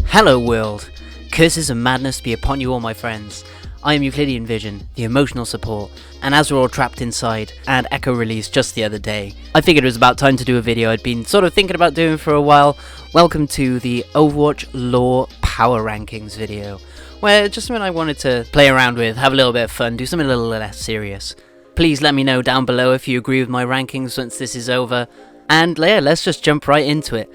Hello world, curses and madness be upon you all my friends. I am Euclidean Vision, the emotional support, and as we're all trapped inside, and Echo released just the other day, I figured it was about time to do a video I'd been sort of thinking about doing for a while. Welcome to the Overwatch lore power rankings video, where just something I wanted to play around with, have a little bit of fun, do something a little less serious. Please let me know down below if you agree with my rankings once this is over, and yeah, let's just jump right into it.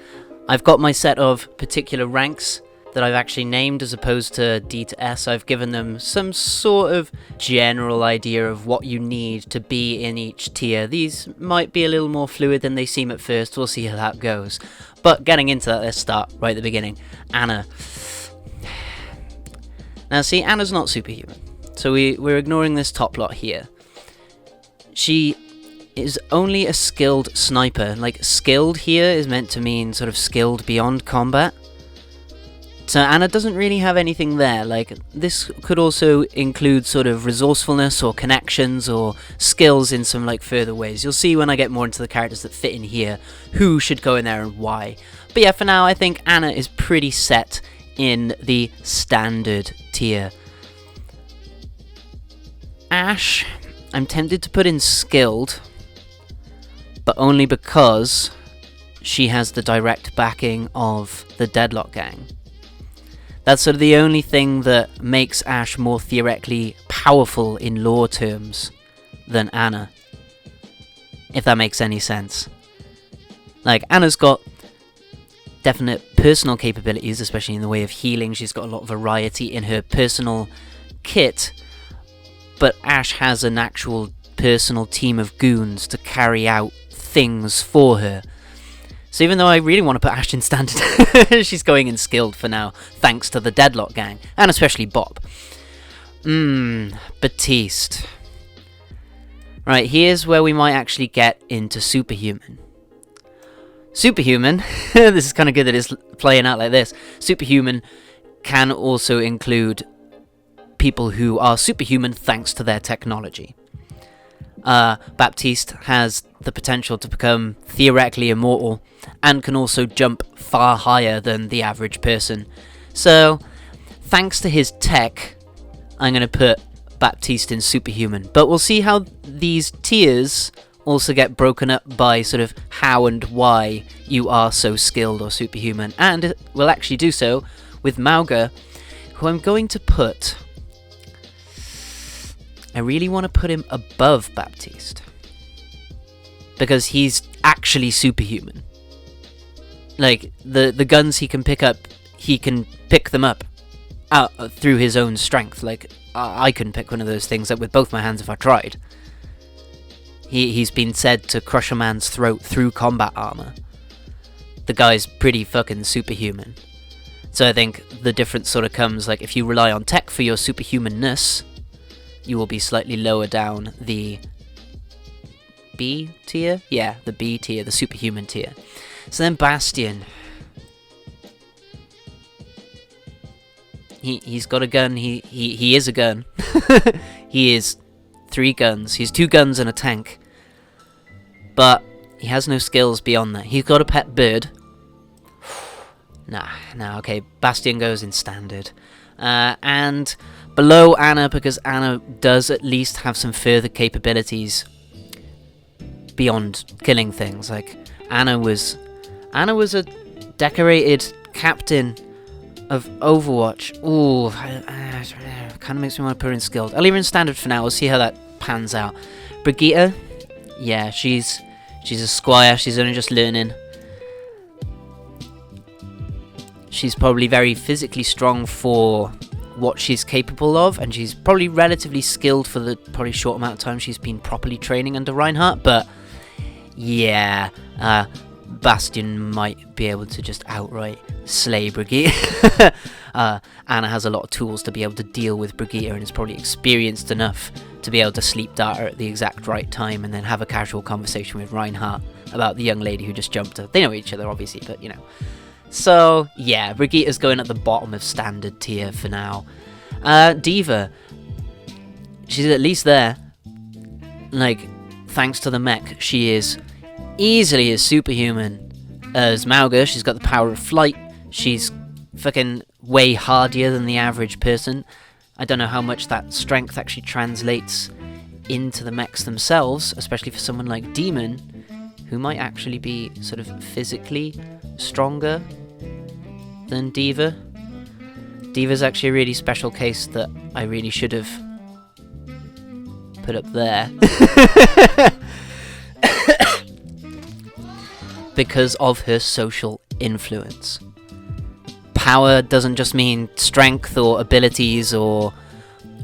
I've got my set of particular ranks that I've actually named as opposed to D to S. I've given them some sort of general idea of what you need to be in each tier. These might be a little more fluid than they seem at first, we'll see how that goes. But getting into that, let's start right at the beginning. Ana. Now see, Ana's not superhuman, so we're ignoring this top lot here. She is only a skilled sniper. Like, skilled here is meant to mean sort of skilled beyond combat. So Ana doesn't really have anything there. Like, this could also include sort of resourcefulness or connections or skills in some like further ways. You'll see when I get more into the characters that fit in here who should go in there and why. But yeah, for now I think Ana is pretty set in the standard tier. Ashe, I'm tempted to put in skilled, but only because she has the direct backing of the Deadlock gang. That's sort of the only thing that makes Ashe more theoretically powerful in lore terms than Ana, if that makes any sense. Like, Ana's got definite personal capabilities, especially in the way of healing. She's got a lot of variety in her personal kit, but Ashe has an actual personal team of goons to carry out things for her. So even though I really want to put Ashe in standard, she's going in skilled for now, thanks to the Deadlock gang, and especially Bob. Baptiste. Right, here's where we might actually get into superhuman. Superhuman, this is kind of good that it's playing out like this. Superhuman can also include people who are superhuman thanks to their technology. Baptiste has the potential to become theoretically immortal and can also jump far higher than the average person. So, thanks to his tech, I'm going to put Baptiste in superhuman. But we'll see how these tiers also get broken up by sort of how and why you are so skilled or superhuman. And we'll actually do so with Mauga, who I'm going to put... I really want to put him above Baptiste, because he's actually superhuman. Like, the guns he can pick them up through his own strength. Like, I couldn't pick one of those things up with both my hands if I tried. He's been said to crush a man's throat through combat armor. The guy's pretty fucking superhuman. So I think the difference sort of comes, like, if you rely on tech for your superhumanness, you will be slightly lower down the B tier? Yeah, the B tier, the superhuman tier. So then Bastion. He's got a gun, he is a gun. He is 3 guns. He's 2 guns and a tank. But he has no skills beyond that. He's got a pet bird. Nah, okay, Bastion goes in standard. And below Ana, because Ana does at least have some further capabilities beyond killing things. Like, Ana was a decorated captain of Overwatch. Ooh, kind of makes me want to put her in skilled. I'll leave her in standard for now. We'll see how that pans out. Brigitta, yeah, she's a squire. She's only just learning. She's probably very physically strong for what she's capable of, and she's probably relatively skilled for the probably short amount of time she's been properly training under Reinhard, but yeah, Bastion might be able to just outright slay Brigitta. Ana has a lot of tools to be able to deal with Brigitta and is probably experienced enough to be able to sleep dart her at the exact right time and then have a casual conversation with Reinhard about the young lady who just jumped her. They know each other, obviously, but you know. So, yeah, Brigitta's going at the bottom of standard tier for now. Diva. She's at least there. Like, thanks to the mech, she is easily as superhuman as Mauga. She's got the power of flight. She's fucking way hardier than the average person. I don't know how much that strength actually translates into the mechs themselves, especially for someone like Demon, who might actually be sort of physically stronger than D.Va. D.Va's actually a really special case that I really should have put up there. Because of her social influence. Power doesn't just mean strength or abilities or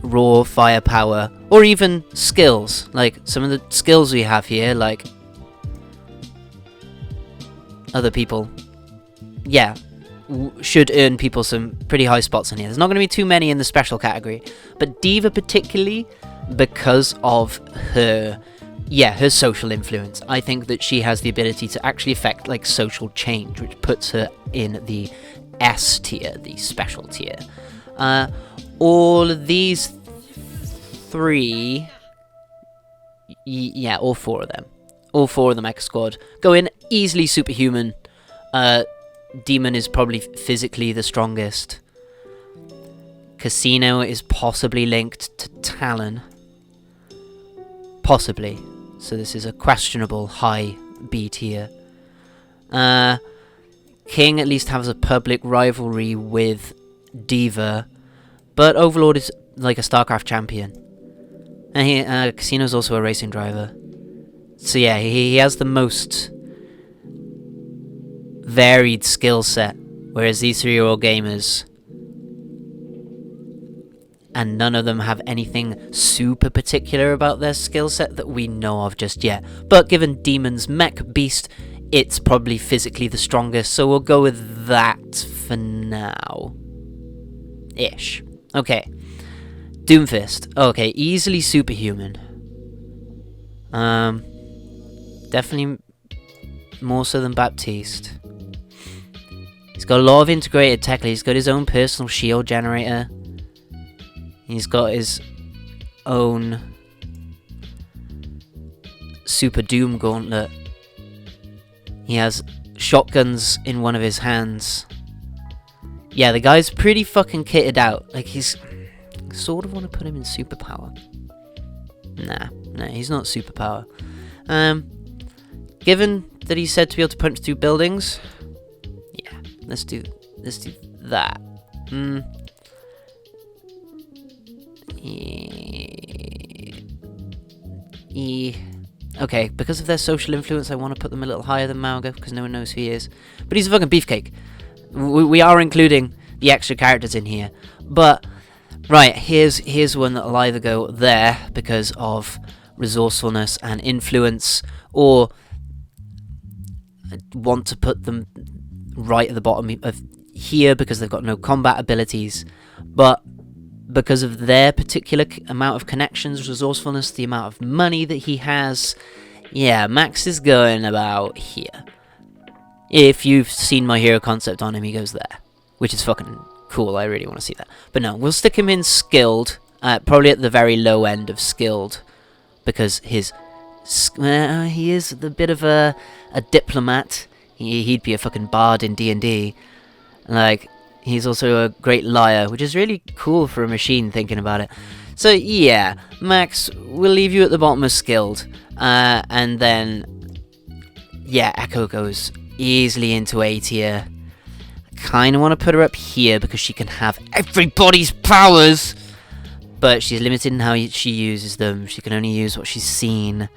raw firepower, or even skills. Like some of the skills we have here, like other people, yeah, should earn people some pretty high spots in here. There's not going to be too many in the special category, but D.Va particularly, because of her social influence, I think that she has the ability to actually affect like social change, which puts her in the S tier, the special tier. All of these three, all four of the Mecha Squad go in easily superhuman. Demon is probably physically the strongest. Casino is possibly linked to Talon. Possibly. So this is a questionable high B tier. King at least has a public rivalry with D.Va, but Overlord is like a StarCraft champion. And Casino's also a racing driver. So yeah, he has the most varied skill set, whereas these three are all gamers. And none of them have anything super particular about their skill set that we know of just yet. But given Demon's mech beast, it's probably physically the strongest, so we'll go with that for now. Ish. Okay. Doomfist. Okay, easily superhuman. Definitely more so than Baptiste. He's got a lot of integrated tech. He's got his own personal shield generator. He's got his own Super Doom Gauntlet. He has shotguns in one of his hands. Yeah, the guy's pretty fucking kitted out. Like, he's... sort of want to put him in Superpower. Nah, he's not Superpower. Given that he's said to be able to punch through buildings... yeah, let's do that. Okay, because of their social influence, I want to put them a little higher than Mauga, because no one knows who he is. But he's a fucking beefcake. We are including the extra characters in here. But, right, here's one that'll either go there, because of resourcefulness and influence, or I want to put them right at the bottom of here, because they've got no combat abilities. But because of their particular amount of connections, resourcefulness, the amount of money that he has, yeah, Max is going about here. If you've seen my hero concept on him, he goes there, which is fucking cool. I really want to see that. But no, we'll stick him in skilled, probably at the very low end of skilled, because his he is a bit of a diplomat. He'd be a fucking bard in D&D. Like, he's also a great liar, which is really cool for a machine, thinking about it. So yeah, Max, we'll leave you at the bottom of skilled. And then, yeah, Echo goes easily into A tier. I kind of want to put her up here because she can have everybody's powers. But she's limited in how she uses them. She can only use what she's seen.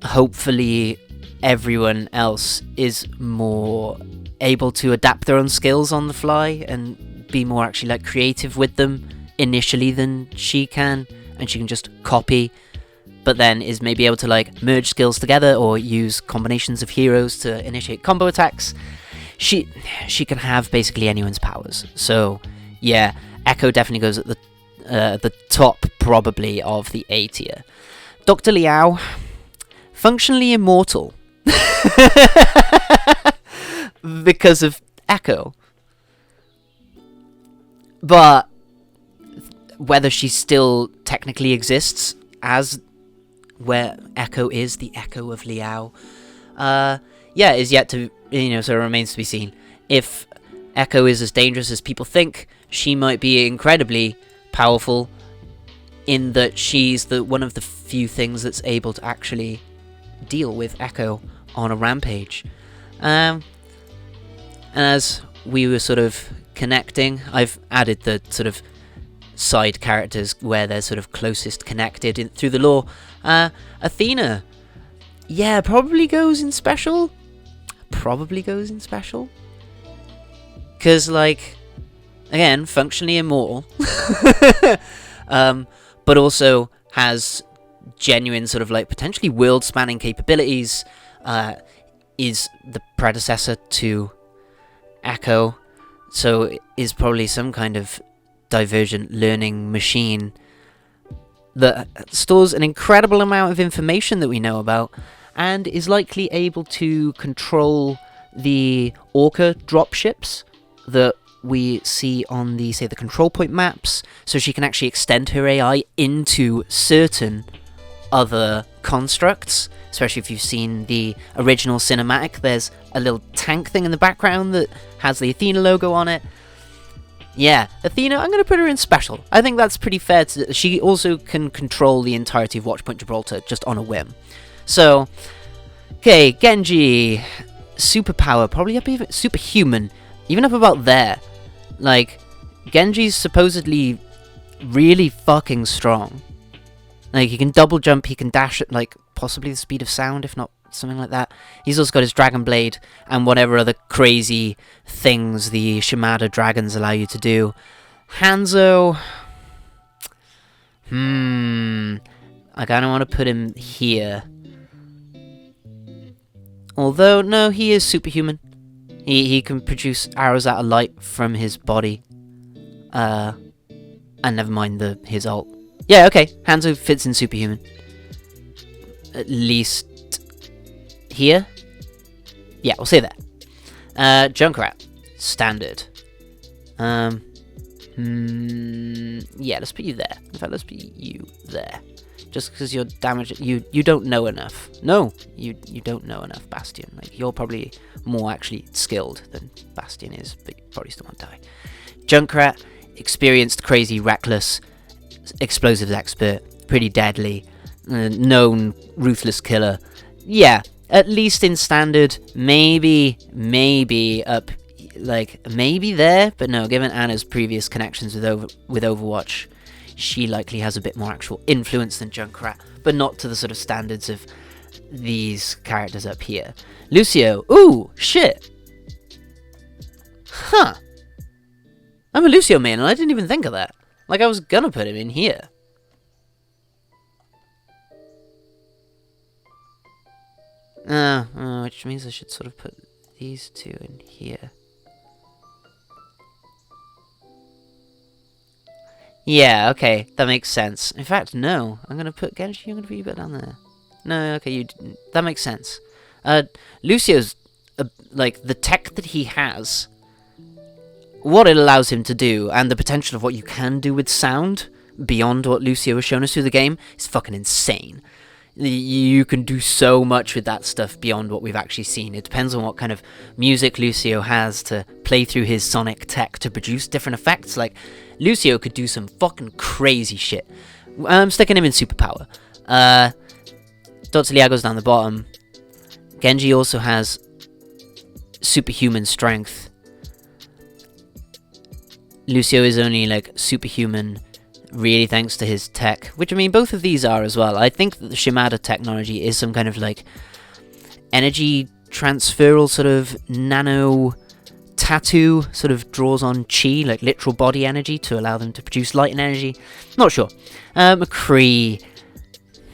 Hopefully, everyone else is more able to adapt their own skills on the fly and be more actually like creative with them initially than she can, and she can just copy, but then is maybe able to like merge skills together or use combinations of heroes to initiate combo attacks. She can have basically anyone's powers. So yeah, Echo definitely goes at the top probably of the A tier. Dr. Liao, functionally immortal. Because of Echo. But whether she still technically exists as where Echo is, the Echo of Liao, is yet to, so it remains to be seen. If Echo is as dangerous as people think, she might be incredibly powerful in that she's one of the few things that's able to actually deal with Echo on a rampage. And as we were sort of connecting, I've added the sort of side characters where they're sort of closest connected through the lore. Athena, yeah, probably goes in special. Because, like, again, functionally immortal. But also has genuine sort of, like, potentially world-spanning capabilities. Is the predecessor to Echo, so is probably some kind of divergent learning machine that stores an incredible amount of information that we know about, and is likely able to control the Orca dropships that we see on the, say, the control point maps, so she can actually extend her AI into certain other constructs. Especially if you've seen the original cinematic, there's a little tank thing in the background that has the Athena logo on it. Yeah, Athena, I'm going to put her in special. I think that's pretty fair. She also can control the entirety of Watchpoint Gibraltar just on a whim. So, okay, Genji Superpower, probably up even superhuman, even up about there. Like, Genji's supposedly really fucking strong. Like, he can double jump, he can dash at, like, possibly the speed of sound, if not something like that. He's also got his Dragon Blade and whatever other crazy things the Shimada dragons allow you to do. Hanzo... I kind of want to put him here. Although, no, he is superhuman. He can produce arrows out of light from his body. And never mind his ult. Yeah, okay, Hanzo fits in superhuman. At least here? Yeah, we'll say that. Junkrat, standard. Yeah, let's put you there. In fact, let's put you there. Just because you're damaged, you don't know enough. No, you don't know enough, Bastion. Like, you're probably more actually skilled than Bastion is, but you probably still won't die. Junkrat, experienced, crazy, reckless, explosives expert, pretty deadly, known ruthless killer. Yeah, at least in standard, maybe up, like, maybe there, but no, given Anna's previous connections with Overwatch, she likely has a bit more actual influence than Junkrat, but not to the sort of standards of these characters up here. Lucio, ooh, shit. Huh. I'm a Lucio main, and I didn't even think of that. Like, I was gonna put him in here. Which means I should sort of put these two in here. Yeah, okay, that makes sense. In fact, no, I'm gonna put Genji, I'm gonna put you down there. No, okay, that makes sense. Lucio's, like, the tech that he has, what it allows him to do, and the potential of what you can do with sound, beyond what Lucio has shown us through the game, is fucking insane. You can do so much with that stuff beyond what we've actually seen. It depends on what kind of music Lucio has to play through his sonic tech to produce different effects. Like, Lucio could do some fucking crazy shit. I'm sticking him in Superpower. Dotsiliago's down the bottom. Genji also has superhuman strength. Lucio is only, like, superhuman really thanks to his tech, which, I mean, both of these are as well. I think that the Shimada technology is some kind of, like, energy transferal sort of nano tattoo, sort of draws on chi, like literal body energy, to allow them to produce light and energy. Not sure. Mccree.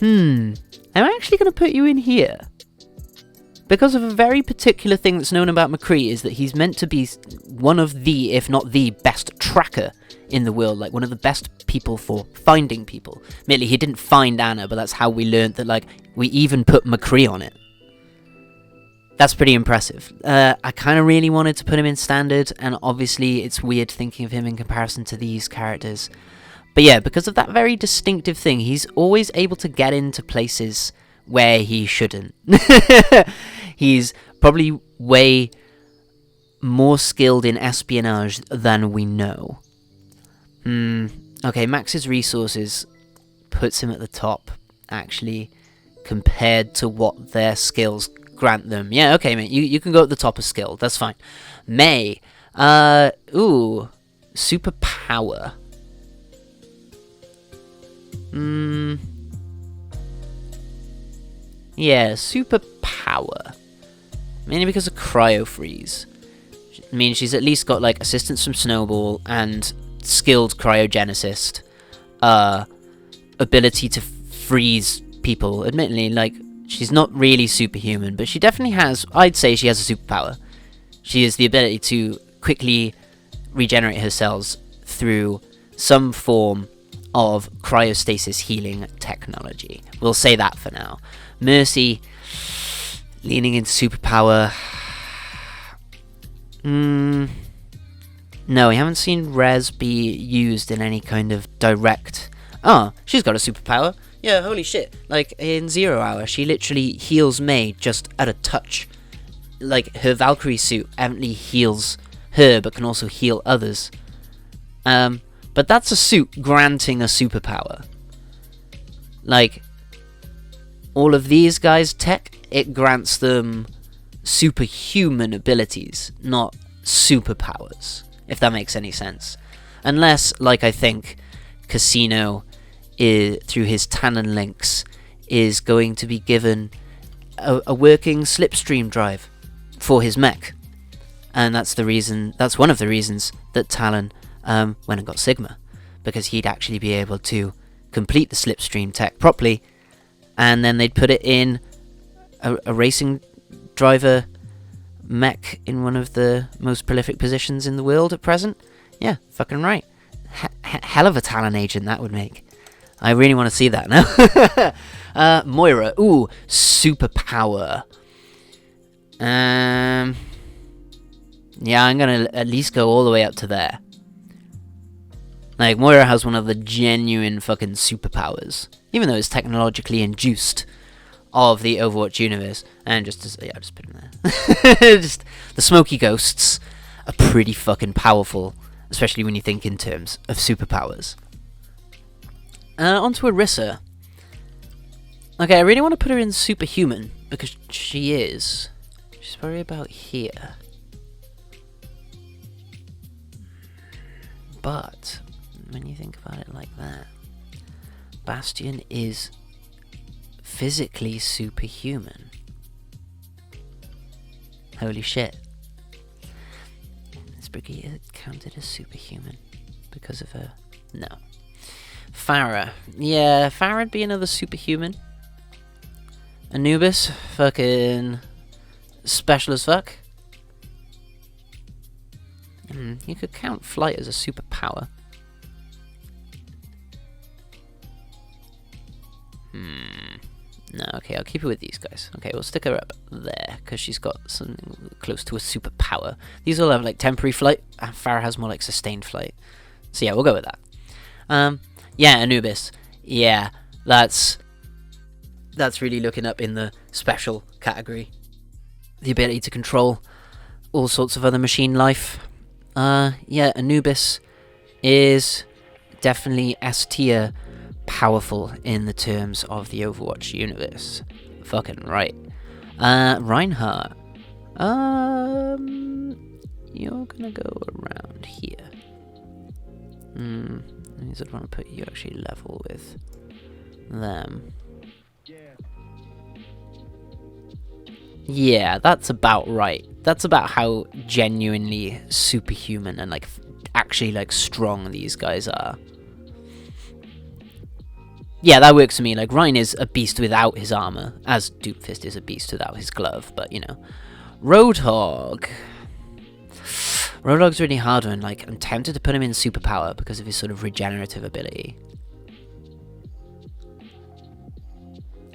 I'm actually going to put you in here. Because of a very particular thing that's known about Mccree, is that he's meant to be one of the, if not the best tracker in the world, like one of the best people for finding people. Admittedly, he didn't find Anna, but that's how we learned that, like, we even put Mccree on it. That's pretty impressive. I kind of really wanted to put him in standard, and obviously it's weird thinking of him in comparison to these characters. But yeah, because of that very distinctive thing, he's always able to get into places where he shouldn't. He's probably way more skilled in espionage than we know. Okay, Max's resources puts him at the top, actually, compared to what their skills grant them. Yeah, okay, mate, you can go at the top of skill, that's fine. Mei, ooh, superpower. Yeah, superpower. Mainly because of cryo freeze. I mean, she's at least got, like, assistance from Snowball and skilled cryogenicist. Ability to freeze people. Admittedly, like, she's not really superhuman, but she definitely has, I'd say she has a superpower. She has the ability to quickly regenerate her cells through some form of cryostasis healing technology. We'll say that for now. Mercy, leaning into superpower. No, we haven't seen Res be used in any kind of direct... Oh, she's got a superpower. Yeah, holy shit. Like, in 0 Hour, she literally heals Mei just at a touch. Like, her Valkyrie suit evidently heals her, but can also heal others. But that's a suit granting a superpower. Like, all of these guys' tech, it grants them superhuman abilities, not superpowers, if that makes any sense. Unless, like I think, Casino, through his Tannin links, is going to be given a working slipstream drive for his mech. And that's one of the reasons that Talon went and got Sigma, because he'd actually be able to complete the slipstream tech properly, and then they'd put it in a racing driver mech in one of the most prolific positions in the world at present. Yeah, fucking right. Hell of a Talon agent that would make. I really want to see that now. Moira, ooh, superpower. Yeah, I'm gonna at least go all the way up to there. Like, Moira has one of the genuine fucking superpowers, even though it's technologically induced, of the Overwatch universe. And just put him there. Just the smoky ghosts are pretty fucking powerful, especially when you think in terms of superpowers. On to Orisa. Okay, I really want to put her in superhuman, because she is. She's probably about here. But when you think about it like that, Bastion is physically superhuman. Holy shit. Is Brigitta counted as superhuman because of her? No. Farah. Yeah, Farah'd be another superhuman. Anubis, fucking special as fuck. You could count flight as a superpower. No, okay, I'll keep it with these guys. Okay, we'll stick her up there, because she's got something close to a superpower. These all have, like, temporary flight. Farah has more, like, sustained flight. So yeah, we'll go with that. Yeah, Anubis. Yeah, that's really looking up in the special category. The ability to control all sorts of other machine life. Yeah, Anubis is definitely S tier powerful in the terms of the Overwatch universe. Fucking right. Reinhard. You're gonna go around here. I just want to put you actually level with them. Yeah, that's about right. That's about how genuinely superhuman and, like, actually, like, strong these guys are. Yeah, that works for me. Like, Ryan is a beast without his armor, as Doomfist is a beast without his glove, but, you know. Roadhog. Roadhog's really hard one. Like, I'm tempted to put him in superpower because of his sort of regenerative ability.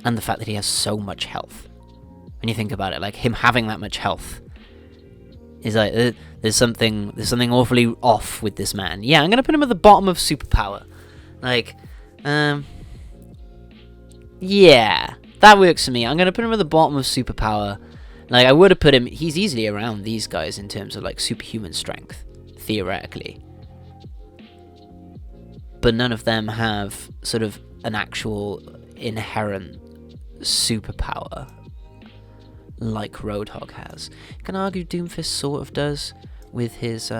And the fact that he has so much health. When you think about it, like, him having that much health is like, there's something awfully off with this man. Yeah, I'm gonna put him at the bottom of superpower. Like, yeah, that works for me. I'm gonna put him at the bottom of superpower. Like, I would have put him, he's easily around these guys in terms of, like, superhuman strength, theoretically. But none of them have sort of an actual inherent superpower like Roadhog has. You can argue Doomfist sort of does with his, his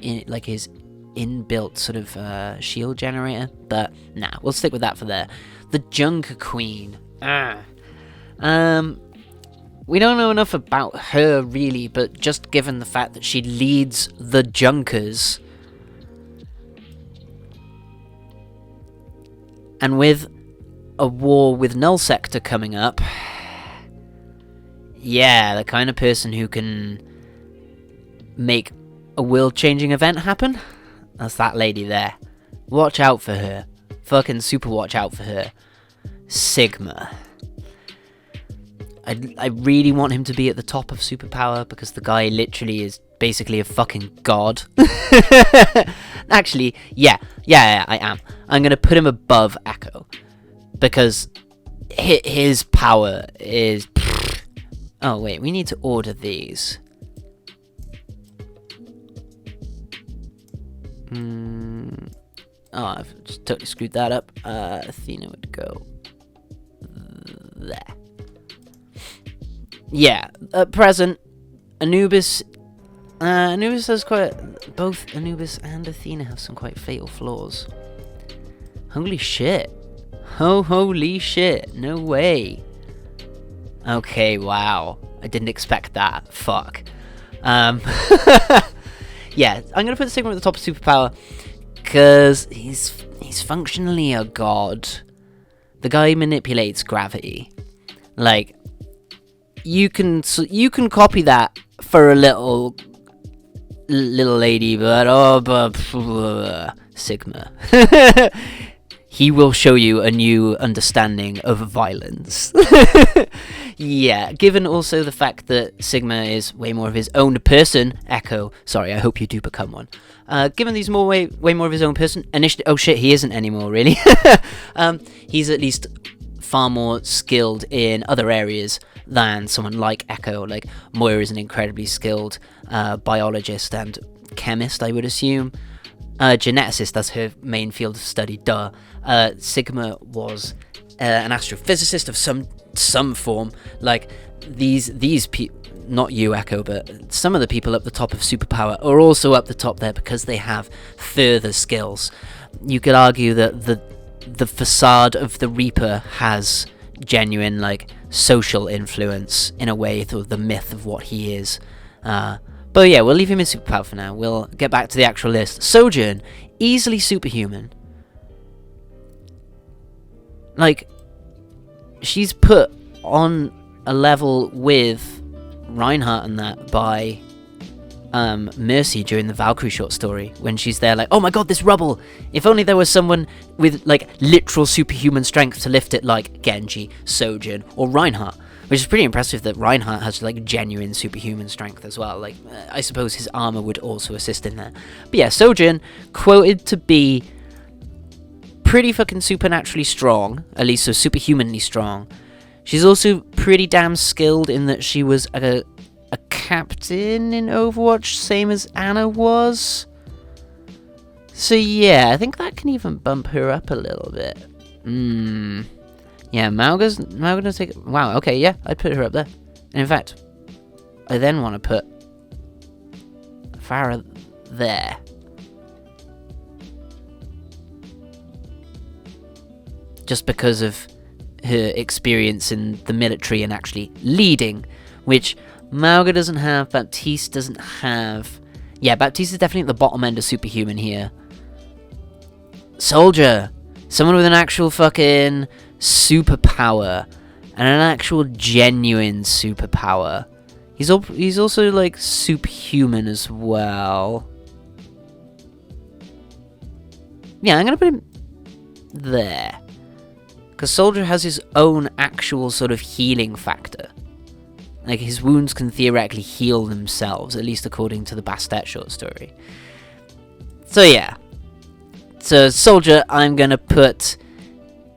inbuilt sort of shield generator. But, nah, we'll stick with that for there. The Junker Queen. We don't know enough about her, really, but just given the fact that she leads the Junkers, and with a war with Null Sector coming up, yeah, the kind of person who can make a world-changing event happen, that's that lady there. Watch out for her. Fucking super watch out for her. Sigma. I really want him to be at the top of superpower because the guy literally is basically a fucking god. Actually, yeah, I am. I'm going to put him above Echo because his power is... Oh, wait, we need to order these. Oh, I've just totally screwed that up. Athena would go there. Yeah, at present, Anubis has both Anubis and Athena have some quite fatal flaws. Holy shit. Holy shit. No way. Okay, wow. I didn't expect that. Fuck. Yeah, I'm gonna put Sigma at the top of superpower because he's functionally a god. The guy manipulates gravity. Like, you can copy that for a little lady, but Sigma. He will show you a new understanding of violence. Yeah, given also the fact that Sigma is way more of his own person, Echo, sorry, I hope you do become one. Given he's way more of his own person, initially, oh shit, he isn't anymore, really. He's at least far more skilled in other areas than someone like Echo. Like, Moira is an incredibly skilled biologist and chemist, I would assume. Geneticist, that's her main field of study, duh. Sigma was an astrophysicist of some form. Like, these people, not you, Echo, but some of the people up the top of superpower are also up the top there because they have further skills. You could argue that the facade of the Reaper has genuine, like, social influence in a way through the myth of what he is. But yeah, we'll leave him in superpower for now. We'll get back to the actual list. Sojourn, easily superhuman. Like, she's put on a level with Reinhard and that by Mercy during the Valkyrie short story, when she's there like, oh my god, this rubble! If only there was someone with, like, literal superhuman strength to lift it, like Genji, Sojourn, or Reinhard. Which is pretty impressive that Reinhard has, like, genuine superhuman strength as well. Like, I suppose his armor would also assist in there. But yeah, Sojourn, quoted to be pretty fucking supernaturally strong, at least so superhumanly strong. She's also pretty damn skilled in that she was a captain in Overwatch, same as Anna was. So yeah, I think that can even bump her up a little bit. Yeah, Mauga's gonna take... Wow, okay, yeah, I'd put her up there. And in fact, I then want to put Farah there. Just because of her experience in the military and actually leading, which Mauga doesn't have, Baptiste doesn't have. Yeah, Baptiste is definitely at the bottom end of superhuman here. Soldier, someone with an actual fucking superpower and an actual genuine superpower. He's also, like, superhuman as well. Yeah, I'm gonna put him there. Because Soldier has his own actual sort of healing factor. Like, his wounds can theoretically heal themselves, at least according to the Bastet short story. So yeah, So Soldier, I'm going to put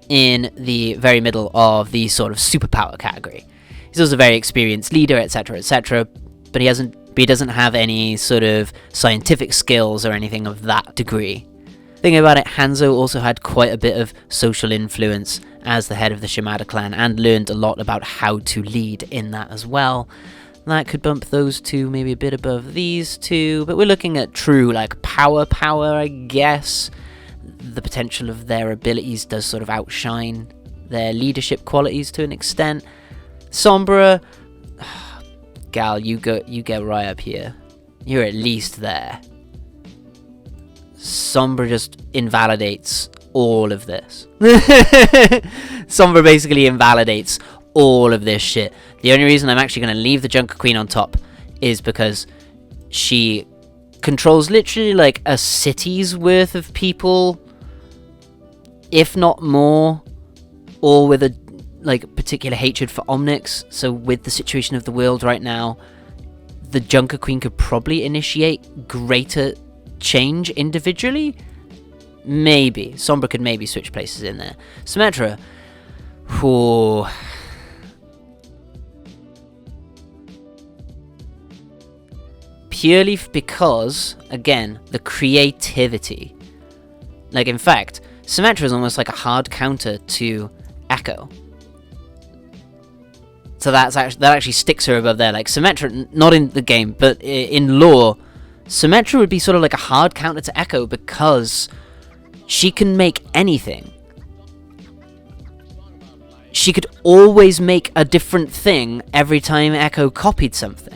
in the very middle of the sort of superpower category. He's also a very experienced leader, etc., but he doesn't have any sort of scientific skills or anything of that degree. Thinking about it, Hanzo also had quite a bit of social influence as the head of the Shimada clan and learned a lot about how to lead in that as well. That could bump those two maybe a bit above these two, but we're looking at true like power, I guess. The potential of their abilities does sort of outshine their leadership qualities to an extent. Sombra, gal, you get right up here. You're at least there. Sombra just invalidates all of this. Sombra basically invalidates all of this shit. The only reason I'm actually going to leave the Junker Queen on top is because she controls literally like a city's worth of people, if not more, all with a like particular hatred for Omnics. So with the situation of the world right now, the Junker Queen could probably initiate greater change individually. Maybe Sombra could maybe switch places in there. Symetra, whew. Purely because, again, the creativity. Like, in fact, Symetra is almost like a hard counter to Echo. So that actually sticks her above there. Like, Symetra, not in the game, but in lore, Symetra would be sort of like a hard counter to Echo because she can make anything. She could always make a different thing every time Echo copied something.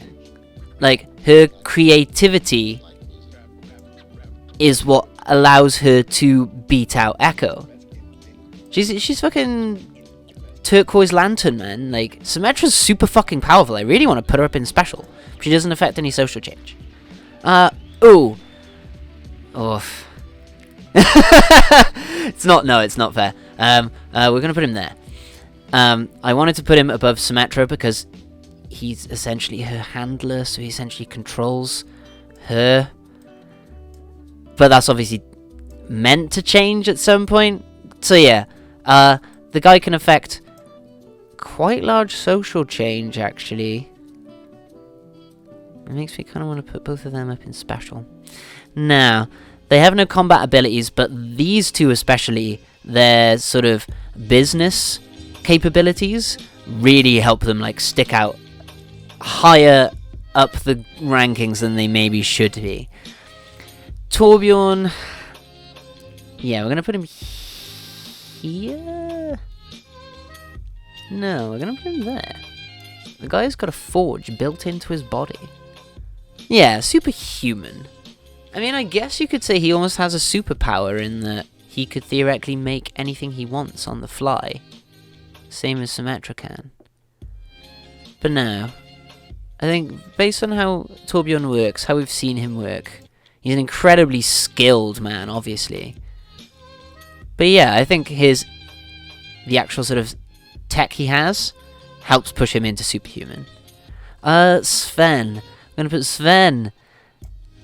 Like, her creativity is what allows her to beat out Echo. She's fucking turquoise lantern, man. Like, Symetra's super fucking powerful. I really want to put her up in special. She doesn't affect any social change. Ooh. Oof. It's not fair. We're gonna put him there. I wanted to put him above Symetra because he's essentially her handler, so he essentially controls her. But that's obviously meant to change at some point. So yeah, the guy can affect quite large social change, actually. It makes me kind of want to put both of them up in special. Now, they have no combat abilities, but these two especially, their sort of business capabilities really help them like stick out higher up the rankings than they maybe should be. Torbjorn, yeah, we're gonna put him here. No, we're gonna put him there. The guy's got a forge built into his body. Yeah, superhuman. I mean, I guess you could say he almost has a superpower in that he could theoretically make anything he wants on the fly. Same as Symetra can. But no. I think, based on how Torbjorn works, how we've seen him work, he's an incredibly skilled man, obviously. But yeah, I think the actual sort of tech he has helps push him into superhuman. Sven. I'm going to put Sven.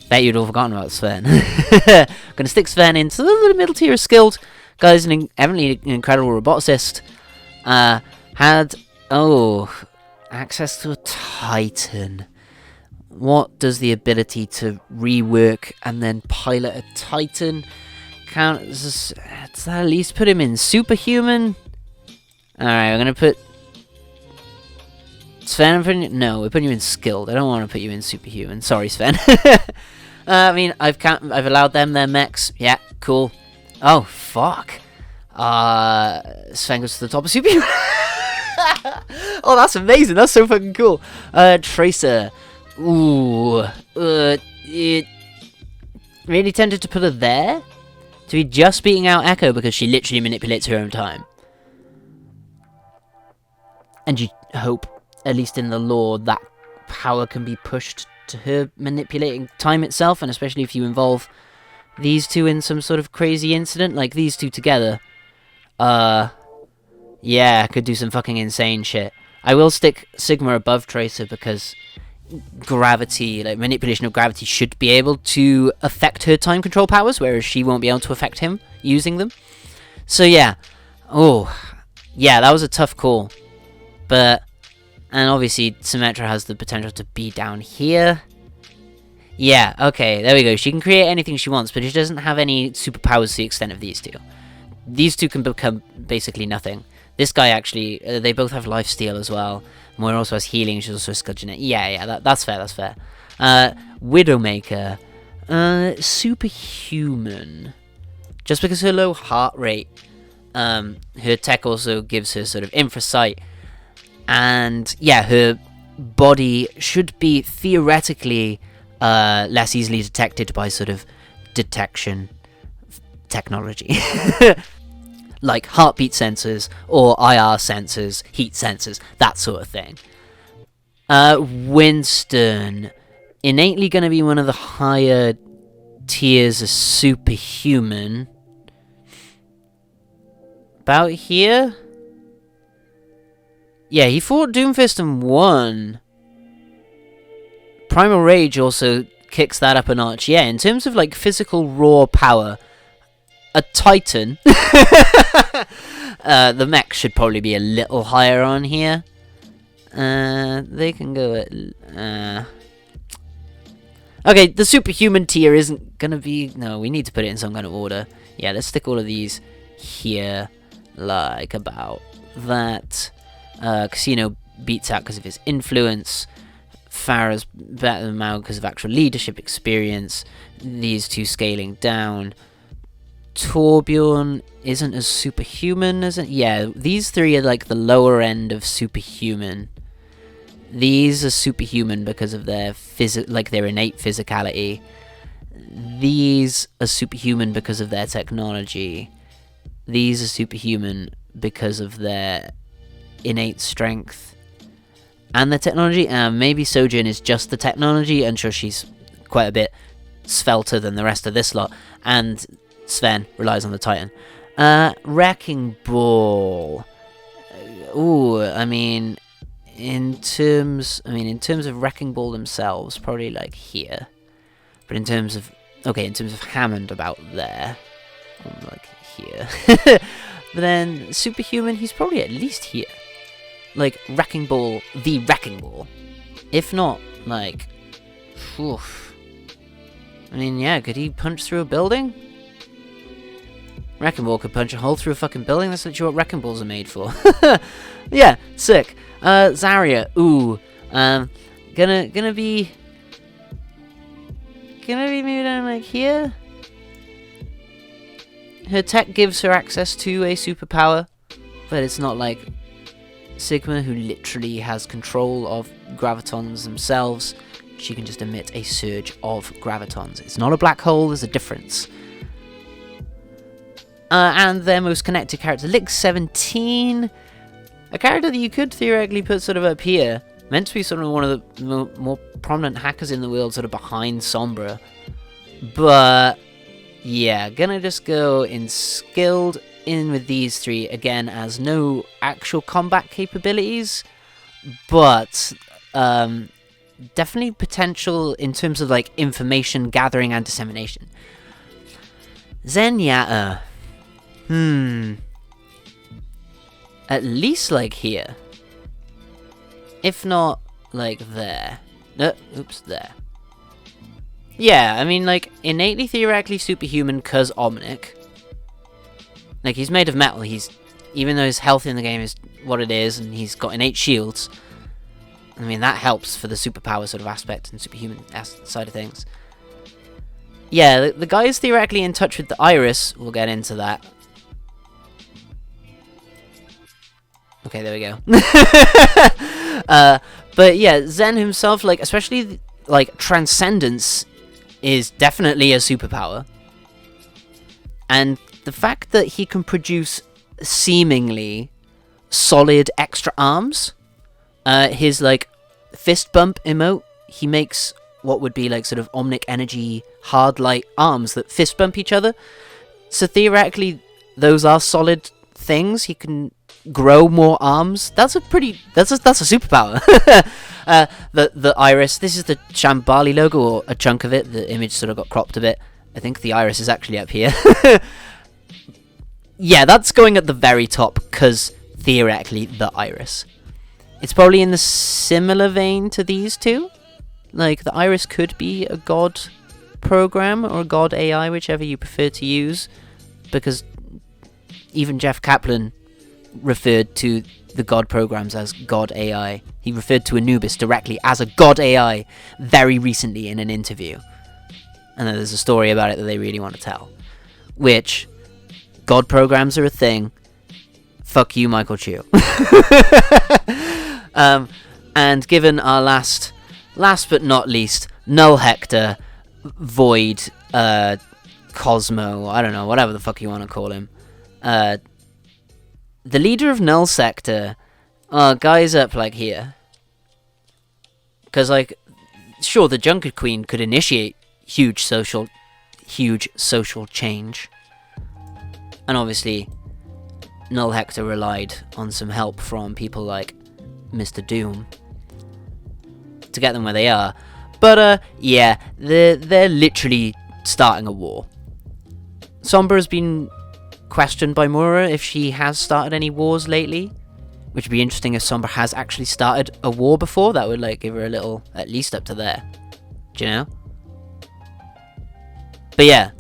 Bet you'd all forgotten about Sven. I'm going to stick Sven into the middle tier of skilled. Guy's evidently an incredible roboticist. Had access to a Titan. What does the ability to rework and then pilot a Titan count? Does that at least put him in superhuman? Alright, we're going to put Sven, no, we're putting you in skilled. I don't want to put you in superhuman. Sorry, Sven. I mean, I've allowed them their mechs. Yeah, cool. Oh, fuck. Sven goes to the top of superhuman. Oh, that's amazing. That's so fucking cool. Tracer. Ooh. It really tempted to put her there. To be just beating out Echo because she literally manipulates her own time. And you hope, at least in the lore, that power can be pushed to her manipulating time itself, and especially if you involve these two in some sort of crazy incident, like these two together. Yeah, could do some fucking insane shit. I will stick Sigma above Tracer because gravity, like manipulation of gravity, should be able to affect her time control powers, whereas she won't be able to affect him using them. So yeah, that was a tough call. But, and obviously Symetra has the potential to be down here. Yeah, okay, there we go. She can create anything she wants, but she doesn't have any superpowers to the extent of these two. These two can become basically nothing. This guy actually, they both have lifesteal as well. Moira also has healing, she's also a Scudgeonet. Yeah, that's fair. Widowmaker. Superhuman. Just because her low heart rate, her tech also gives her sort of infrasight. And, yeah, her body should be theoretically less easily detected by sort of detection technology. Like heartbeat sensors or IR sensors, heat sensors, that sort of thing. Winston. Innately going to be one of the higher tiers of superhuman. About here? Yeah, he fought Doomfist and won. Primal Rage also kicks that up a notch. Yeah, in terms of like physical raw power, a Titan. The mech should probably be a little higher on here. They can go at... Okay, the superhuman tier isn't gonna be... No, we need to put it in some kind of order. Yeah, let's stick all of these here. Like about that. Casino beats out because of his influence. Farah's better than Mao because of actual leadership experience. These two scaling down. Torbjorn isn't as superhuman as it. Yeah, these three are like the lower end of superhuman. These are superhuman because of their their innate physicality. These are superhuman because of their technology. These are superhuman because of their innate strength and their technology. Maybe Sojourn is just the technology. I'm sure she's quite a bit svelter than the rest of this lot. And Sven relies on the Titan. Wrecking Ball. Ooh, I mean, in terms of Wrecking Ball themselves, probably like here. But in terms of Hammond, about there, like here. But then Superhuman, he's probably at least here. Like Wrecking Ball, the Wrecking Ball. If not, like, oof. I mean, yeah, could he punch through a building? Wrecking Ball could punch a hole through a fucking building. That's literally what Wrecking Balls are made for. Yeah, sick. Zaria, ooh, gonna be maybe down like here. Her tech gives her access to a superpower, but it's not like Sigma, who literally has control of gravitons themselves. She can just emit a surge of gravitons. It's not a black hole, there's a difference. And their most connected character, Lig17. A character that you could theoretically put sort of up here. Meant to be sort of one of the more prominent hackers in the world, sort of behind Sombra. But, yeah, gonna just go in skilled in with these three, again, as no actual combat capabilities. But, definitely potential in terms of, like, information gathering and dissemination. Zenyatta. At least, like, here. If not, like, there. Oops, there. Yeah, I mean, like, innately, theoretically superhuman, cause Omnic. Like, he's made of metal, even though his health in the game is what it is, and he's got innate shields, I mean, that helps for the superpower sort of aspect and superhuman side of things. Yeah, the guy is theoretically in touch with the Iris. We'll get into that. Okay, there we go. But yeah, Zen himself, like, especially, like, Transcendence is definitely a superpower. And the fact that he can produce seemingly solid extra arms, his, like, fist bump emote, he makes what would be, like, sort of Omnic energy hard light arms that fist bump each other. So theoretically, those are solid things. He can grow more arms. That's a superpower. The iris. This is the Shambali logo, or a chunk of it. The image sort of got cropped a bit. I think the iris is actually up here. Yeah, that's going at the very top, because theoretically, the iris. It's probably in the similar vein to these two. Like, the iris could be a god program, or a god AI, whichever you prefer to use. Because even Jeff Kaplan referred to the god programs as god AI. He referred to Anubis directly as a god AI very recently in an interview. And then there's a story about it that they really want to tell. Which, god programs are a thing. Fuck you, Michael Chu. And given our last but not least, Null Hector, Void, Cosmo, I don't know, whatever the fuck you want to call him. The leader of Null Sector, guys up, like, here. Because, like, sure, the Junker Queen could initiate huge social change. And obviously, Null Hector relied on some help from people like Mr. Doom to get them where they are. But, yeah, they're literally starting a war. Sombra has been questioned by Moira if she has started any wars lately. Which would be interesting if Sombra has actually started a war before. That would, like, give her a little, at least up to there. Do you know? But yeah.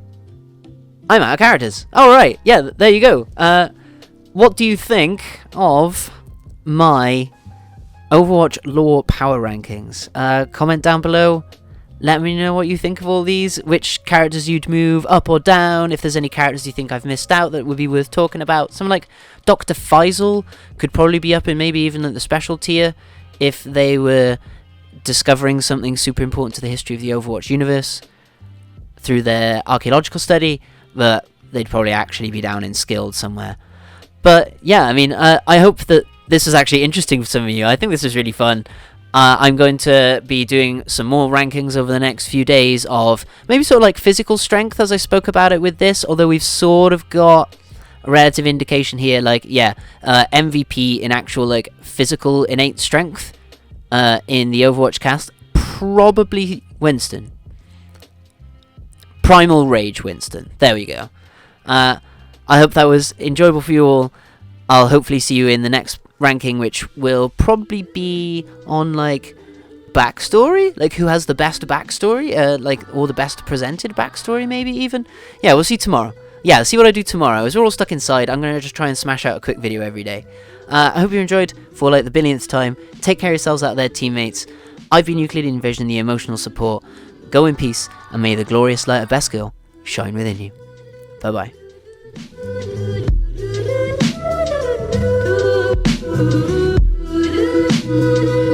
I'm out of characters. Oh, right. Yeah, there you go. What do you think of my Overwatch lore power rankings? Comment down below. Let me know what you think of all these, which characters you'd move up or down, if there's any characters you think I've missed out that would be worth talking about. Someone like Dr. Faisal could probably be up in maybe even at the special tier if they were discovering something super important to the history of the Overwatch universe through their archaeological study, but they'd probably actually be down in skilled somewhere. But yeah, I mean, I hope that this is actually interesting for some of you. I think this is really fun. I'm going to be doing some more rankings over the next few days of maybe sort of like physical strength, as I spoke about it with this, although we've sort of got a relative indication here, like, yeah, MVP in actual, like, physical innate strength in the Overwatch cast, probably Winston. Primal Rage Winston. There we go. I hope that was enjoyable for you all. I'll hopefully see you in the next ranking, which will probably be on, like, backstory, like who has the best backstory, like, or the best presented backstory, maybe even. Yeah, we'll see tomorrow. Yeah, see what I do tomorrow. As we're all stuck inside, I'm gonna just try and smash out a quick video every day. I hope you enjoyed for, like, the billionth time. Take care of yourselves out there, teammates. I've been Euclidean Vision, the emotional support. Go in peace, and may the glorious light of Beskil shine within you. Bye bye. Ooh.